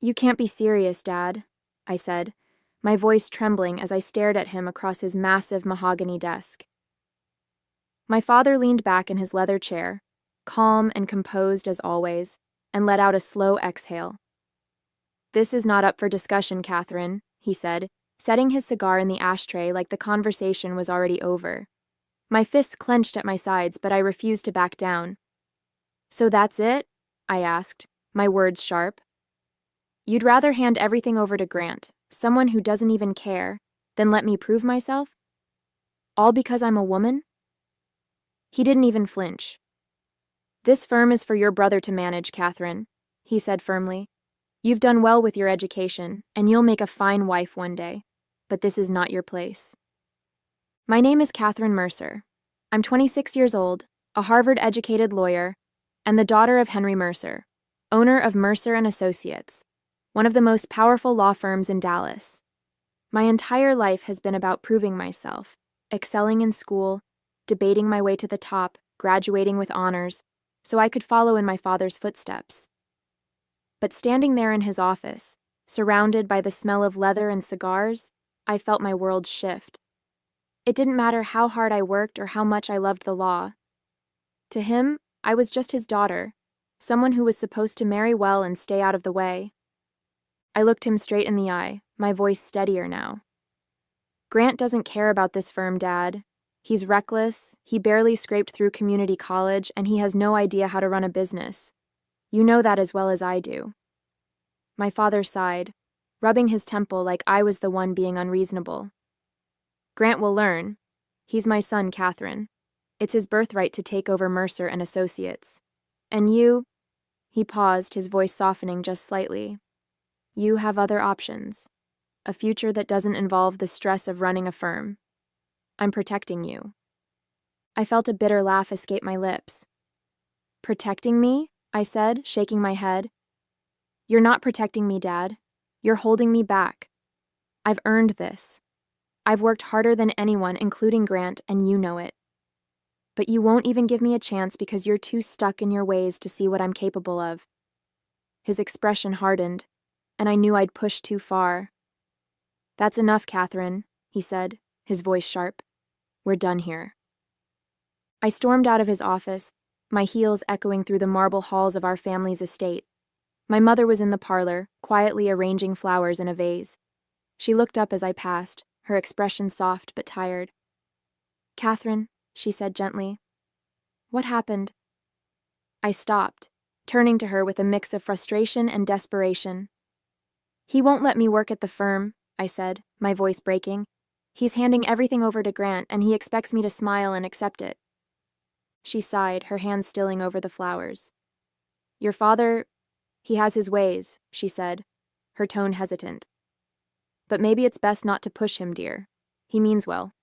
You can't be serious, Dad, I said, my voice trembling as I stared at him across his massive mahogany desk. My father leaned back in his leather chair, calm and composed as always, and let out a slow exhale. This is not up for discussion, Catherine, he said, setting his cigar in the ashtray like the conversation was already over. My fists clenched at my sides, but I refused to back down. So that's it? I asked, my words sharp. You'd rather hand everything over to Grant, someone who doesn't even care, than let me prove myself? All because I'm a woman? He didn't even flinch. This firm is for your brother to manage, Catherine, he said firmly. You've done well with your education, and you'll make a fine wife one day, but this is not your place. My name is Catherine Mercer. I'm 26 years old, a Harvard-educated lawyer, and the daughter of Henry Mercer, owner of Mercer and Associates, one of the most powerful law firms in Dallas. My entire life has been about proving myself, excelling in school, debating my way to the top, graduating with honors, so I could follow in my father's footsteps. But standing there in his office, surrounded by the smell of leather and cigars, I felt my world shift. It didn't matter how hard I worked or how much I loved the law. To him, I was just his daughter, someone who was supposed to marry well and stay out of the way. I looked him straight in the eye, my voice steadier now. Grant doesn't care about this firm, Dad. He's reckless, he barely scraped through community college, and he has no idea how to run a business. You know that as well as I do. My father sighed, rubbing his temple like I was the one being unreasonable. Grant will learn. He's my son, Catherine. It's his birthright to take over Mercer and Associates. And you, he paused, his voice softening just slightly. You have other options. A future that doesn't involve the stress of running a firm. I'm protecting you. I felt a bitter laugh escape my lips. Protecting me? I said, shaking my head. You're not protecting me, Dad. You're holding me back. I've earned this. I've worked harder than anyone, including Grant, and you know it. But you won't even give me a chance because you're too stuck in your ways to see what I'm capable of. His expression hardened, and I knew I'd pushed too far. That's enough, Catherine, he said, his voice sharp. We're done here. I stormed out of his office, my heels echoing through the marble halls of our family's estate. My mother was in the parlor, quietly arranging flowers in a vase. She looked up as I passed, her expression soft but tired. Catherine, she said gently. What happened? I stopped, turning to her with a mix of frustration and desperation. He won't let me work at the firm, I said, my voice breaking. He's handing everything over to Grant, and he expects me to smile and accept it. She sighed, her hand stilling over the flowers. Your father, he has his ways, she said, her tone hesitant. But maybe it's best not to push him, dear. He means well.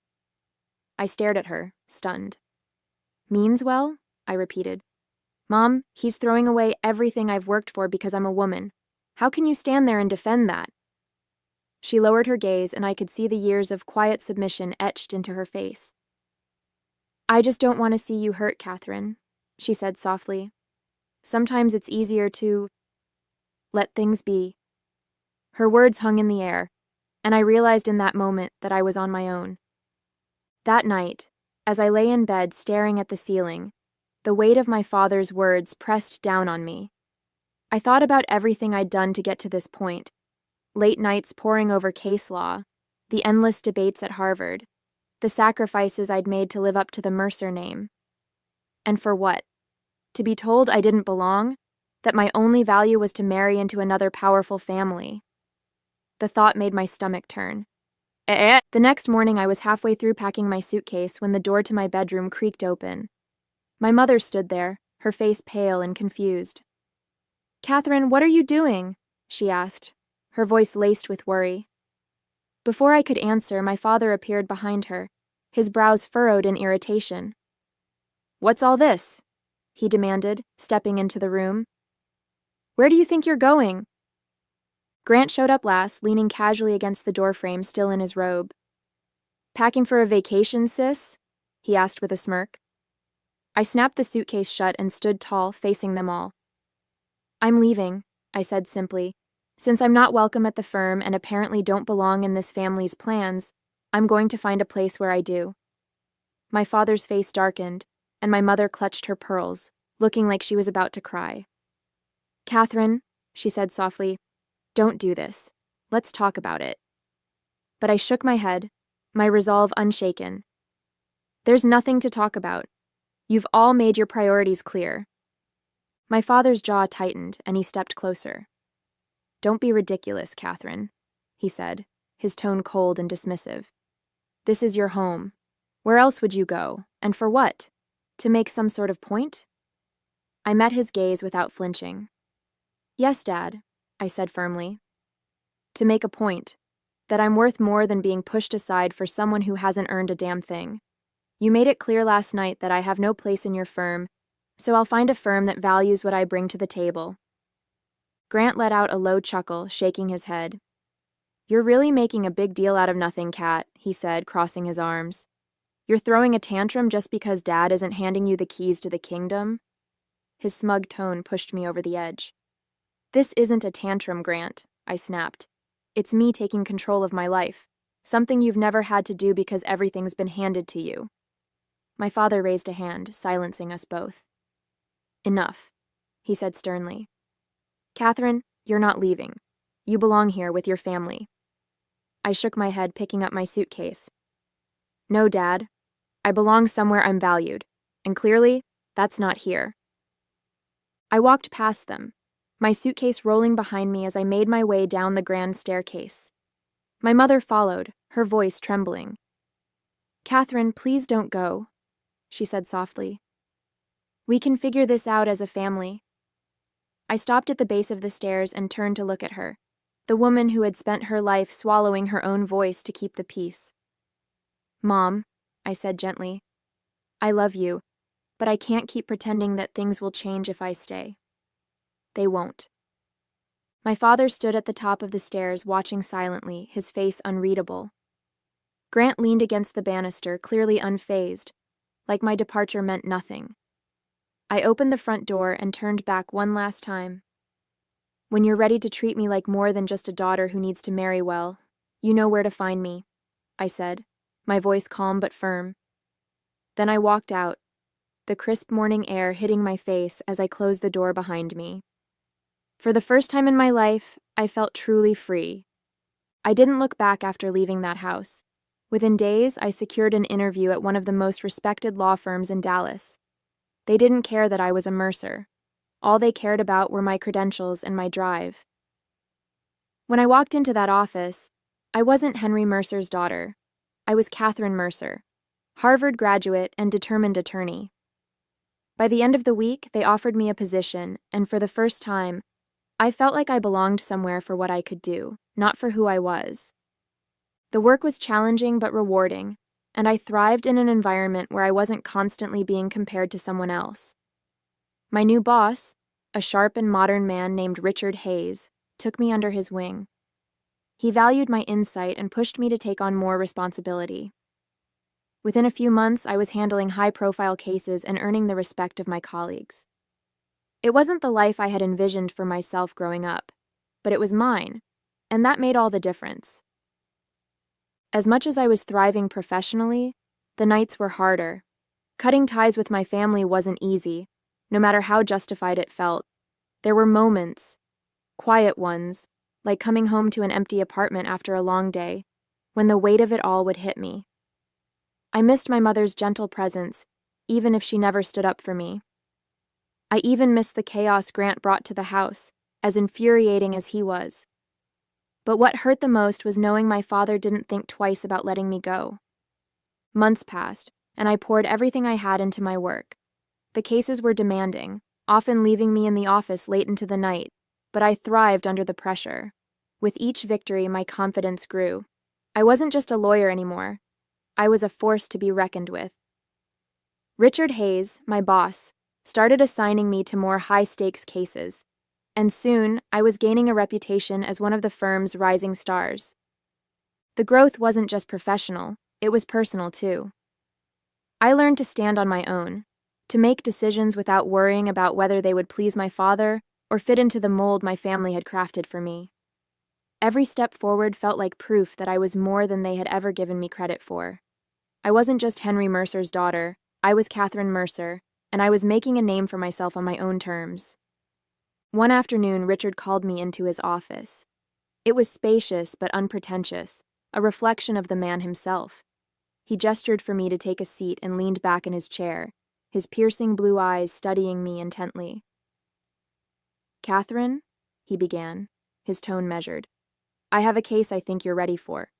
I stared at her, stunned. Means well? I repeated. Mom, he's throwing away everything I've worked for because I'm a woman. How can you stand there and defend that? She lowered her gaze, and I could see the years of quiet submission etched into her face. I just don't want to see you hurt, Catherine, she said softly. Sometimes it's easier to let things be. Her words hung in the air, and I realized in that moment that I was on my own. That night, as I lay in bed staring at the ceiling, the weight of my father's words pressed down on me. I thought about everything I'd done to get to this point. Late nights poring over case law, the endless debates at Harvard, the sacrifices I'd made to live up to the Mercer name. And for what? To be told I didn't belong? That my only value was to marry into another powerful family? The thought made my stomach turn. The next morning I was halfway through packing my suitcase when the door to my bedroom creaked open. My mother stood there, her face pale and confused. Catherine, what are you doing? She asked, her voice laced with worry. Before I could answer, my father appeared behind her, his brows furrowed in irritation. What's all this? He demanded, stepping into the room. Where do you think you're going? Grant showed up last, leaning casually against the doorframe, still in his robe. Packing for a vacation, sis? He asked with a smirk. I snapped the suitcase shut and stood tall, facing them all. I'm leaving, I said simply, Since I'm not welcome at the firm and apparently don't belong in this family's plans, I'm going to find a place where I do. My father's face darkened, and my mother clutched her pearls, looking like she was about to cry. "Catherine," she said softly, "don't do this. Let's talk about it." But I shook my head, my resolve unshaken. "There's nothing to talk about. You've all made your priorities clear." My father's jaw tightened, and he stepped closer. "Don't be ridiculous, Catherine," he said, his tone cold and dismissive. "This is your home. Where else would you go? And for what? To make some sort of point?" I met his gaze without flinching. "Yes, Dad," I said firmly. "To make a point. That I'm worth more than being pushed aside for someone who hasn't earned a damn thing. You made it clear last night that I have no place in your firm, so I'll find a firm that values what I bring to the table." Grant let out a low chuckle, shaking his head. "You're really making a big deal out of nothing, Kat," he said, crossing his arms. "You're throwing a tantrum just because Dad isn't handing you the keys to the kingdom?" His smug tone pushed me over the edge. "This isn't a tantrum, Grant," I snapped. "It's me taking control of my life, something you've never had to do because everything's been handed to you." My father raised a hand, silencing us both. "Enough," he said sternly. "Catherine, you're not leaving. You belong here with your family." I shook my head, picking up my suitcase. "No, Dad. I belong somewhere I'm valued, and clearly, that's not here." I walked past them, my suitcase rolling behind me as I made my way down the grand staircase. My mother followed, her voice trembling. "Catherine, please don't go," she said softly. "We can figure this out as a family." I stopped at the base of the stairs and turned to look at her, the woman who had spent her life swallowing her own voice to keep the peace. "Mom," I said gently, "I love you, but I can't keep pretending that things will change if I stay." "They won't." My father stood at the top of the stairs, watching silently, his face unreadable. Grant leaned against the banister, clearly unfazed, like my departure meant nothing. I opened the front door and turned back one last time. "When you're ready to treat me like more than just a daughter who needs to marry well, you know where to find me," I said, my voice calm but firm. Then I walked out, the crisp morning air hitting my face as I closed the door behind me. For the first time in my life, I felt truly free. I didn't look back after leaving that house. Within days, I secured an interview at one of the most respected law firms in Dallas. They didn't care that I was a Mercer. All they cared about were my credentials and my drive. When I walked into that office, I wasn't Henry Mercer's daughter. I was Catherine Mercer, Harvard graduate and determined attorney. By the end of the week, they offered me a position, and for the first time, I felt like I belonged somewhere for what I could do, not for who I was. The work was challenging but rewarding, and I thrived in an environment where I wasn't constantly being compared to someone else. My new boss, a sharp and modern man named Richard Hayes, took me under his wing. He valued my insight and pushed me to take on more responsibility. Within a few months, I was handling high-profile cases and earning the respect of my colleagues. It wasn't the life I had envisioned for myself growing up, but it was mine, and that made all the difference. As much as I was thriving professionally, the nights were harder. Cutting ties with my family wasn't easy, no matter how justified it felt. There were moments, quiet ones, like coming home to an empty apartment after a long day, when the weight of it all would hit me. I missed my mother's gentle presence, even if she never stood up for me. I even missed the chaos Grant brought to the house, as infuriating as he was. But what hurt the most was knowing my father didn't think twice about letting me go. Months passed, and I poured everything I had into my work. The cases were demanding, often leaving me in the office late into the night, but I thrived under the pressure. With each victory, my confidence grew. I wasn't just a lawyer anymore. I was a force to be reckoned with. Richard Hayes, my boss, started assigning me to more high-stakes cases, and soon I was gaining a reputation as one of the firm's rising stars. The growth wasn't just professional, it was personal too. I learned to stand on my own, to make decisions without worrying about whether they would please my father or fit into the mold my family had crafted for me. Every step forward felt like proof that I was more than they had ever given me credit for. I wasn't just Henry Mercer's daughter, I was Catherine Mercer, and I was making a name for myself on my own terms. One afternoon, Richard called me into his office. It was spacious but unpretentious, a reflection of the man himself. He gestured for me to take a seat and leaned back in his chair, his piercing blue eyes studying me intently. "Catherine," he began, his tone measured, "I have a case I think you're ready for.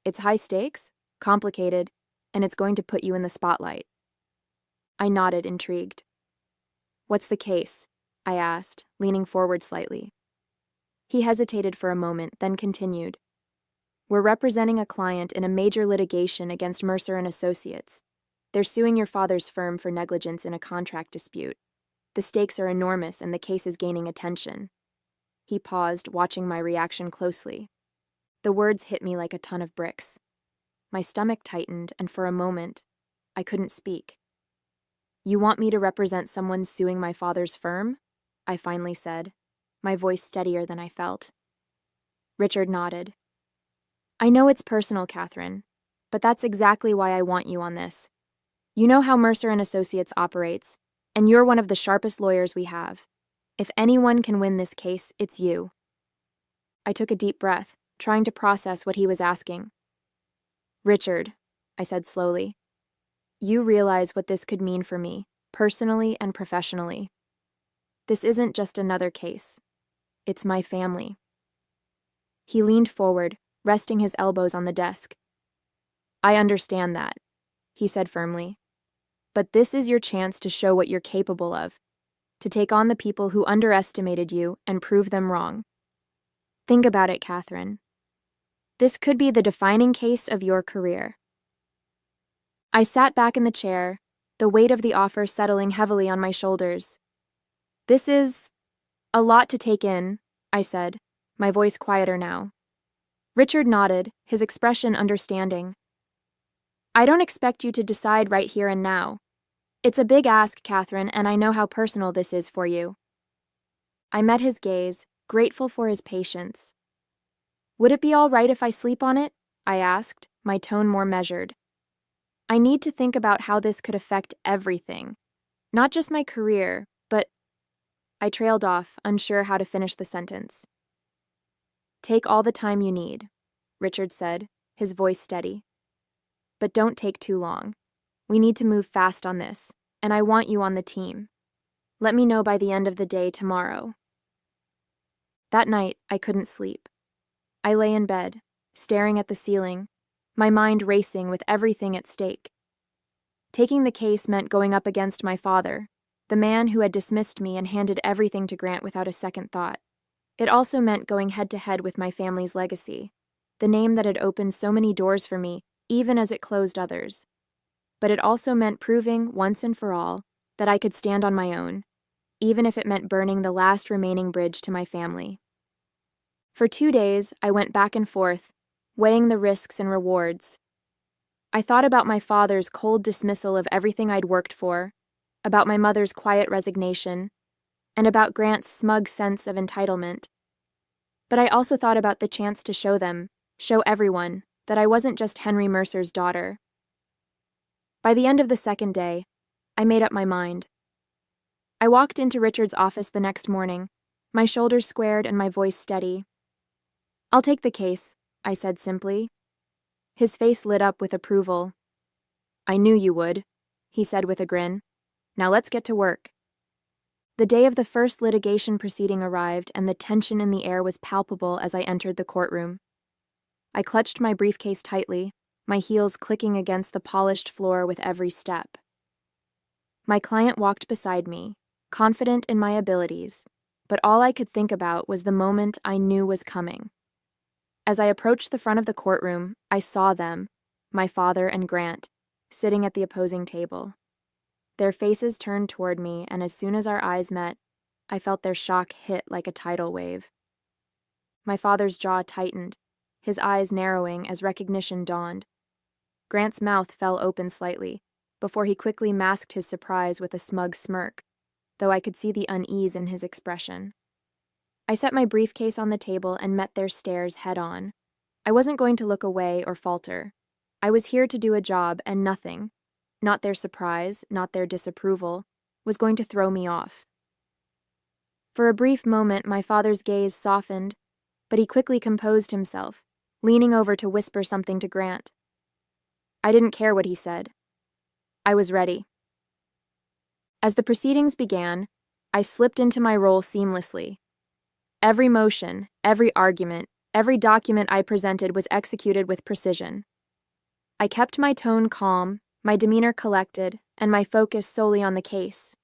It's high stakes, complicated, and it's going to put you in the spotlight." I nodded, intrigued. "What's the case?" I asked, leaning forward slightly. He hesitated for a moment, then continued. "We're representing a client in a major litigation against Mercer and Associates. They're suing your father's firm for negligence in a contract dispute. The stakes are enormous and the case is gaining attention." He paused, watching my reaction closely. The words hit me like a ton of bricks. My stomach tightened, and for a moment, I couldn't speak. "You want me to represent someone suing my father's firm?" I finally said, my voice steadier than I felt. Richard nodded. "I know it's personal, Catherine, but that's exactly why I want you on this. You know how Mercer and Associates operates, and you're one of the sharpest lawyers we have. If anyone can win this case, it's you." I took a deep breath, trying to process what he was asking. "Richard," I said slowly, "you realize what this could mean for me, personally and professionally. This isn't just another case. It's my family." He leaned forward, resting his elbows on the desk. "I understand that," he said firmly. "But this is your chance to show what you're capable of, to take on the people who underestimated you and prove them wrong. Think about it, Catherine. This could be the defining case of your career." I sat back in the chair, the weight of the offer settling heavily on my shoulders. "This is a lot to take in," I said, my voice quieter now. Richard nodded, his expression understanding. "I don't expect you to decide right here and now. It's a big ask, Catherine, and I know how personal this is for you." I met his gaze, grateful for his patience. "Would it be all right if I sleep on it?" I asked, my tone more measured. "I need to think about how this could affect everything. Not just my career, but—" I trailed off, unsure how to finish the sentence. "Take all the time you need," Richard said, his voice steady. "But don't take too long. We need to move fast on this, and I want you on the team. Let me know by the end of the day tomorrow." That night, I couldn't sleep. I lay in bed, staring at the ceiling, my mind racing with everything at stake. Taking the case meant going up against my father, the man who had dismissed me and handed everything to Grant without a second thought. It also meant going head-to-head with my family's legacy, the name that had opened so many doors for me, even as it closed others. But it also meant proving, once and for all, that I could stand on my own, even if it meant burning the last remaining bridge to my family. For 2 days, I went back and forth, weighing the risks and rewards. I thought about my father's cold dismissal of everything I'd worked for, about my mother's quiet resignation, and about Grant's smug sense of entitlement. But I also thought about the chance to show everyone, that I wasn't just Henry Mercer's daughter. By the end of the second day, I made up my mind. I walked into Richard's office the next morning, my shoulders squared and my voice steady. "I'll take the case," I said simply. His face lit up with approval. "I knew you would," he said with a grin. "Now let's get to work." The day of the first litigation proceeding arrived, and the tension in the air was palpable as I entered the courtroom. I clutched my briefcase tightly, my heels clicking against the polished floor with every step. My client walked beside me, confident in my abilities, but all I could think about was the moment I knew was coming. As I approached the front of the courtroom, I saw them, my father and Grant, sitting at the opposing table. Their faces turned toward me, and as soon as our eyes met, I felt their shock hit like a tidal wave. My father's jaw tightened, his eyes narrowing as recognition dawned. Grant's mouth fell open slightly, before he quickly masked his surprise with a smug smirk, though I could see the unease in his expression. I set my briefcase on the table and met their stares head-on. I wasn't going to look away or falter. I was here to do a job, and nothing, not their surprise, not their disapproval, was going to throw me off. For a brief moment, my father's gaze softened, but he quickly composed himself, leaning over to whisper something to Grant. I didn't care what he said. I was ready. As the proceedings began, I slipped into my role seamlessly. Every motion, every argument, every document I presented was executed with precision. I kept my tone calm, my demeanor collected, and my focus solely on the case.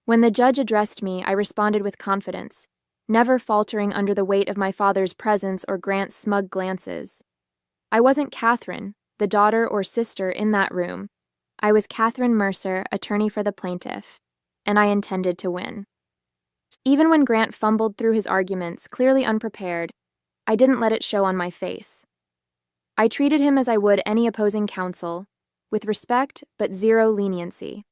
When the judge addressed me, I responded with confidence, never faltering under the weight of my father's presence or Grant's smug glances. I wasn't Catherine, the daughter or sister in that room. I was Catherine Mercer, attorney for the plaintiff, and I intended to win. Even when Grant fumbled through his arguments, clearly unprepared, I didn't let it show on my face. I treated him as I would any opposing counsel, with respect but zero leniency.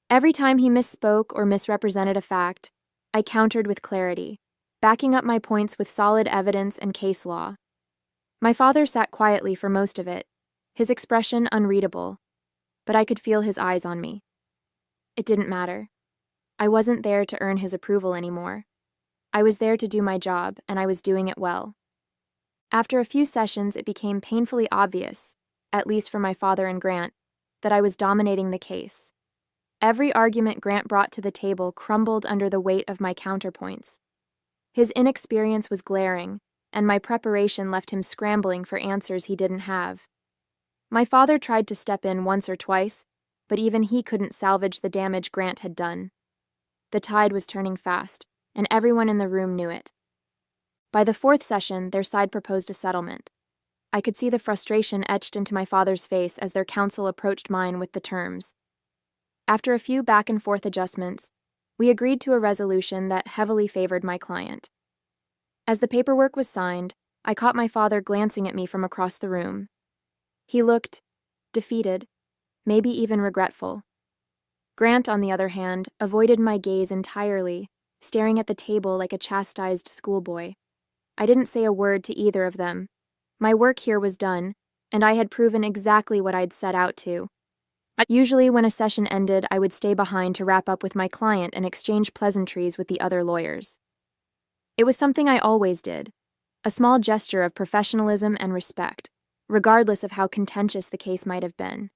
Every time he misspoke or misrepresented a fact, I countered with clarity, backing up my points with solid evidence and case law. My father sat quietly for most of it, his expression unreadable, but I could feel his eyes on me. It didn't matter. I wasn't there to earn his approval anymore. I was there to do my job, and I was doing it well. After a few sessions, it became painfully obvious, at least for my father and Grant, that I was dominating the case. Every argument Grant brought to the table crumbled under the weight of my counterpoints. His inexperience was glaring, and my preparation left him scrambling for answers he didn't have. My father tried to step in once or twice, but even he couldn't salvage the damage Grant had done. The tide was turning fast, and everyone in the room knew it. By the fourth session, their side proposed a settlement. I could see the frustration etched into my father's face as their counsel approached mine with the terms. After a few back-and-forth adjustments, we agreed to a resolution that heavily favored my client. As the paperwork was signed, I caught my father glancing at me from across the room. He looked defeated, maybe even regretful. Grant, on the other hand, avoided my gaze entirely, staring at the table like a chastised schoolboy. I didn't say a word to either of them. My work here was done, and I had proven exactly what I'd set out to. Usually, when a session ended, I would stay behind to wrap up with my client and exchange pleasantries with the other lawyers. It was something I always did, a small gesture of professionalism and respect, regardless of how contentious the case might have been.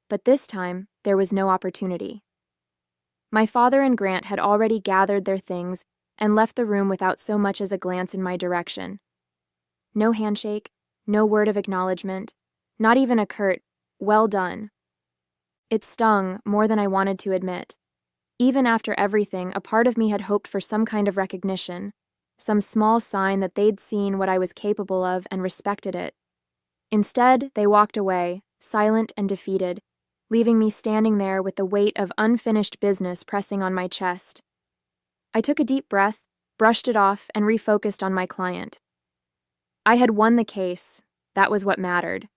But this time, there was no opportunity. My father and Grant had already gathered their things and left the room without so much as a glance in my direction. No handshake, no word of acknowledgement, not even a curt, "Well done." It stung more than I wanted to admit. Even after everything, a part of me had hoped for some kind of recognition, some small sign that they'd seen what I was capable of and respected it. Instead, they walked away, silent and defeated, leaving me standing there with the weight of unfinished business pressing on my chest. I took a deep breath, brushed it off, and refocused on my client. I had won the case. That was what mattered.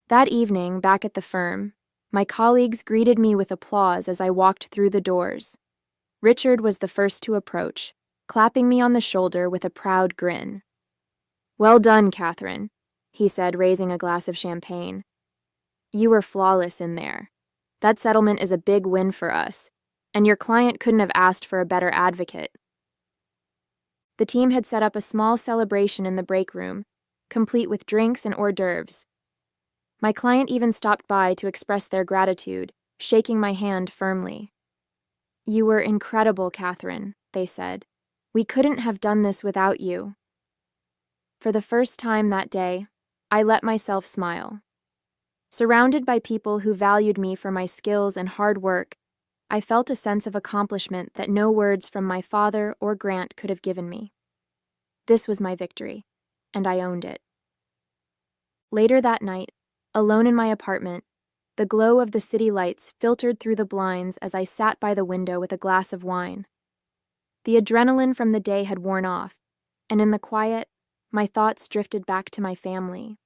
That evening, back at the firm, my colleagues greeted me with applause as I walked through the doors. Richard was the first to approach, clapping me on the shoulder with a proud grin. "Well done, Catherine," he said, raising a glass of champagne. "You were flawless in there. That settlement is a big win for us, and your client couldn't have asked for a better advocate." The team had set up a small celebration in the break room, complete with drinks and hors d'oeuvres. My client even stopped by to express their gratitude, shaking my hand firmly. "You were incredible, Catherine," they said. "We couldn't have done this without you." For the first time that day, I let myself smile. Surrounded by people who valued me for my skills and hard work, I felt a sense of accomplishment that no words from my father or Grant could have given me. This was my victory, and I owned it. Later that night, alone in my apartment, the glow of the city lights filtered through the blinds as I sat by the window with a glass of wine. The adrenaline from the day had worn off, and in the quiet, my thoughts drifted back to my family.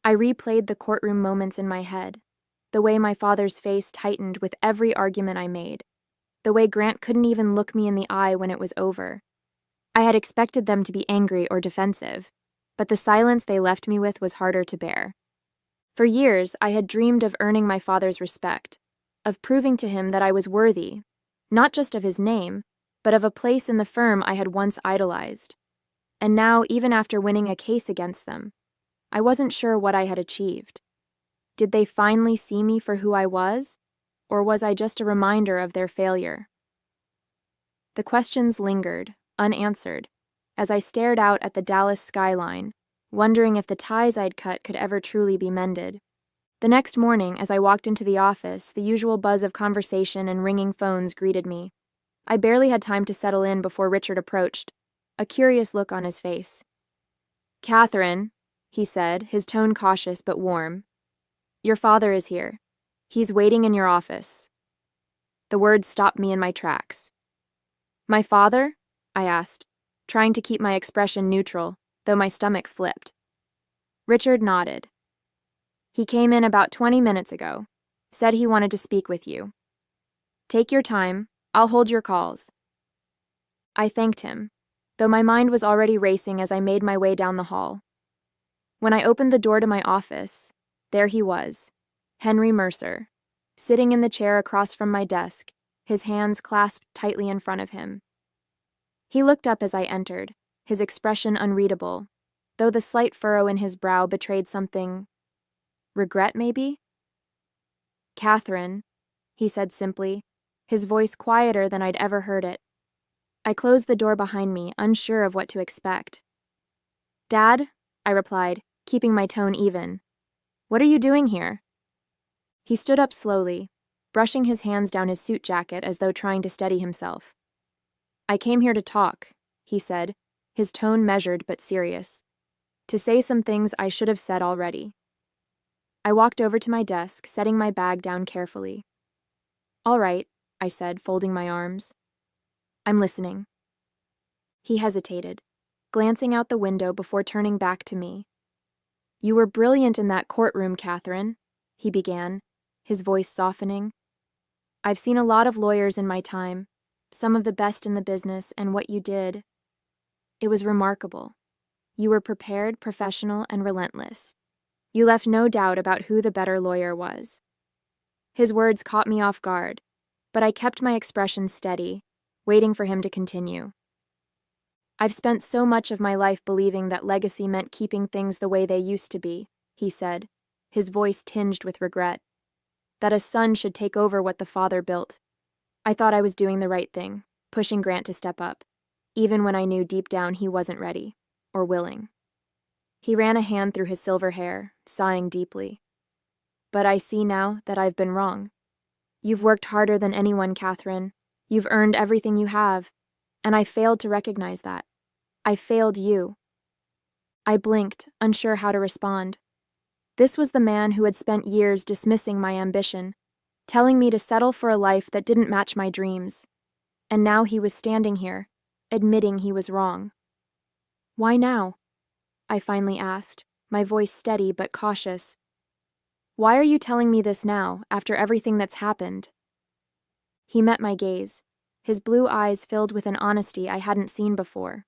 I replayed the courtroom moments in my head, the way my father's face tightened with every argument I made, the way Grant couldn't even look me in the eye when it was over, I had expected them to be angry or defensive, but the silence they left me with was harder to bear. For years, I had dreamed of earning my father's respect, of proving to him that I was worthy, not just of his name, but of a place in the firm I had once idolized. And now, even after winning a case against them, I wasn't sure what I had achieved. Did they finally see me for who I was, or was I just a reminder of their failure? The questions lingered, unanswered, as I stared out at the Dallas skyline, wondering if the ties I'd cut could ever truly be mended. The next morning, as I walked into the office, the usual buzz of conversation and ringing phones greeted me. I barely had time to settle in before Richard approached, a curious look on his face. "Catherine," he said, his tone cautious but warm. "Your father is here. He's waiting in your office." The words stopped me in my tracks. "My father?" I asked, trying to keep my expression neutral, though my stomach flipped. Richard nodded. "He came in about 20 minutes ago. Said he wanted to speak with you. Take your time. I'll hold your calls." I thanked him, though my mind was already racing as I made my way down the hall. When I opened the door to my office, there he was, Henry Mercer, sitting in the chair across from my desk, his hands clasped tightly in front of him. He looked up as I entered, his expression unreadable, though the slight furrow in his brow betrayed something. Regret, maybe? "Catherine," he said simply, his voice quieter than I'd ever heard it. I closed the door behind me, unsure of what to expect. "Dad," I replied, keeping my tone even. "What are you doing here?" He stood up slowly, brushing his hands down his suit jacket as though trying to steady himself. "I came here to talk," he said, his tone measured but serious. "To say some things I should have said already." I walked over to my desk, setting my bag down carefully. "All right," I said, folding my arms. "I'm listening." He hesitated, glancing out the window before turning back to me. "You were brilliant in that courtroom, Catherine," he began, his voice softening. "I've seen a lot of lawyers in my time, some of the best in the business, and what you did, it was remarkable. You were prepared, professional, and relentless. You left no doubt about who the better lawyer was." His words caught me off guard, but I kept my expression steady, waiting for him to continue. "I've spent so much of my life believing that legacy meant keeping things the way they used to be," he said, his voice tinged with regret. "That a son should take over what the father built. I thought I was doing the right thing, pushing Grant to step up, even when I knew deep down he wasn't ready, or willing." He ran a hand through his silver hair, sighing deeply. "But I see now that I've been wrong. You've worked harder than anyone, Catherine. You've earned everything you have, and I failed to recognize that. I failed you." I blinked, unsure how to respond. This was the man who had spent years dismissing my ambition, telling me to settle for a life that didn't match my dreams. And now he was standing here, admitting he was wrong. "Why now?" I finally asked, my voice steady but cautious. "Why are you telling me this now, after everything that's happened?" He met my gaze, his blue eyes filled with an honesty I hadn't seen before.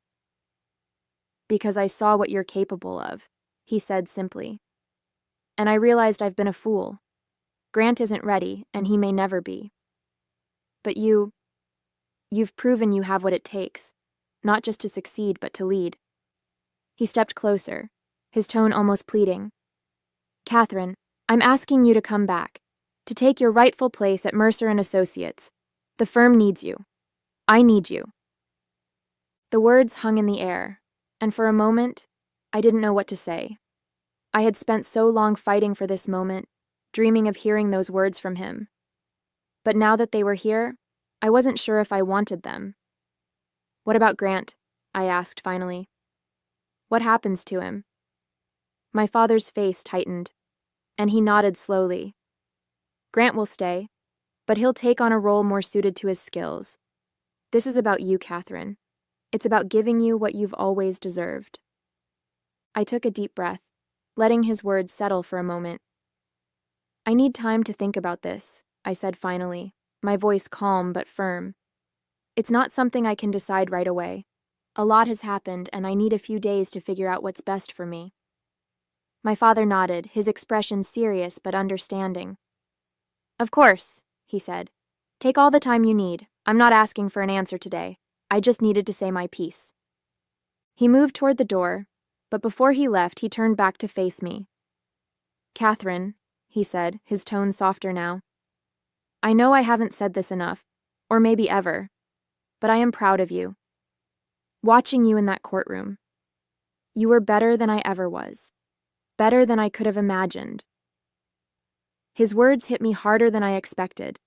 "Because I saw what you're capable of," he said simply. "And I realized I've been a fool. Grant isn't ready, and he may never be. But you've proven you have what it takes, not just to succeed, but to lead." He stepped closer, his tone almost pleading. "Catherine, I'm asking you to come back, to take your rightful place at Mercer and Associates. The firm needs you. I need you." The words hung in the air, and for a moment, I didn't know what to say. I had spent so long fighting for this moment, dreaming of hearing those words from him. But now that they were here, I wasn't sure if I wanted them. "What about Grant?" I asked finally. "What happens to him?" My father's face tightened, and he nodded slowly. "Grant will stay, but he'll take on a role more suited to his skills. This is about you, Catherine. It's about giving you what you've always deserved." I took a deep breath, letting his words settle for a moment. "I need time to think about this," I said finally, my voice calm but firm. "It's not something I can decide right away. A lot has happened, and I need a few days to figure out what's best for me. My father nodded, his expression serious but understanding. Of course, he said. Take all the time you need. I'm not asking for an answer today. I just needed to say my piece. He moved toward the door, but before he left, he turned back to face me. Catherine, he said, his tone softer now. I know I haven't said this enough, or maybe ever, but I am proud of you. Watching you in that courtroom. You were better than I ever was. Better than I could have imagined. His words hit me harder than I expected,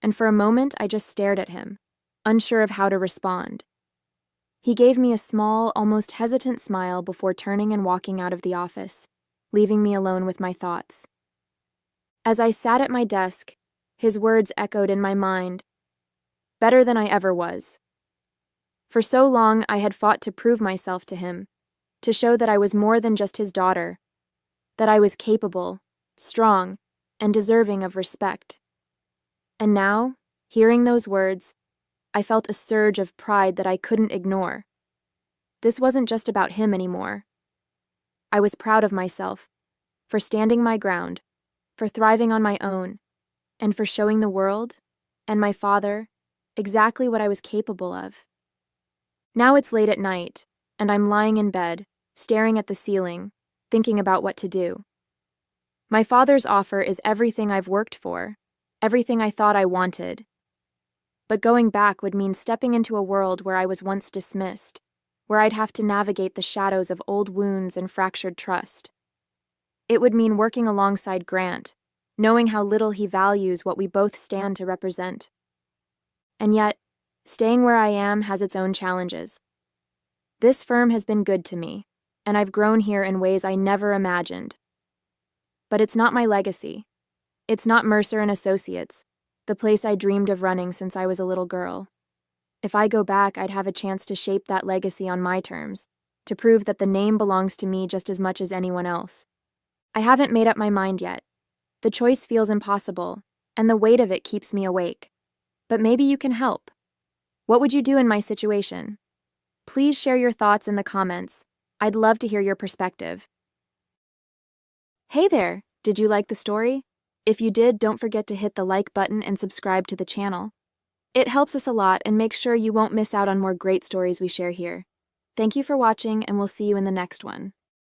and for a moment I just stared at him, unsure of how to respond. He gave me a small, almost hesitant smile before turning and walking out of the office, leaving me alone with my thoughts. As I sat at my desk, his words echoed in my mind. Better than I ever was. For so long I had fought to prove myself to him, to show that I was more than just his daughter, that I was capable, strong, and deserving of respect. And now, hearing those words, I felt a surge of pride that I couldn't ignore. This wasn't just about him anymore. I was proud of myself, for standing my ground, for thriving on my own, and for showing the world, and my father, exactly what I was capable of. Now it's late at night, and I'm lying in bed, staring at the ceiling, thinking about what to do. My father's offer is everything I've worked for, everything I thought I wanted. But going back would mean stepping into a world where I was once dismissed, where I'd have to navigate the shadows of old wounds and fractured trust. It would mean working alongside Grant, knowing how little he values what we both stand to represent. And yet, staying where I am has its own challenges. This firm has been good to me, and I've grown here in ways I never imagined. But it's not my legacy. It's not Mercer and Associates, the place I dreamed of running since I was a little girl. If I go back, I'd have a chance to shape that legacy on my terms, to prove that the name belongs to me just as much as anyone else. I haven't made up my mind yet. The choice feels impossible, and the weight of it keeps me awake. But maybe you can help. What would you do in my situation? Please share your thoughts in the comments. I'd love to hear your perspective. Hey there, did you like the story? If you did, don't forget to hit the like button and subscribe to the channel. It helps us a lot and makes sure you won't miss out on more great stories we share here. Thank you for watching, and we'll see you in the next one.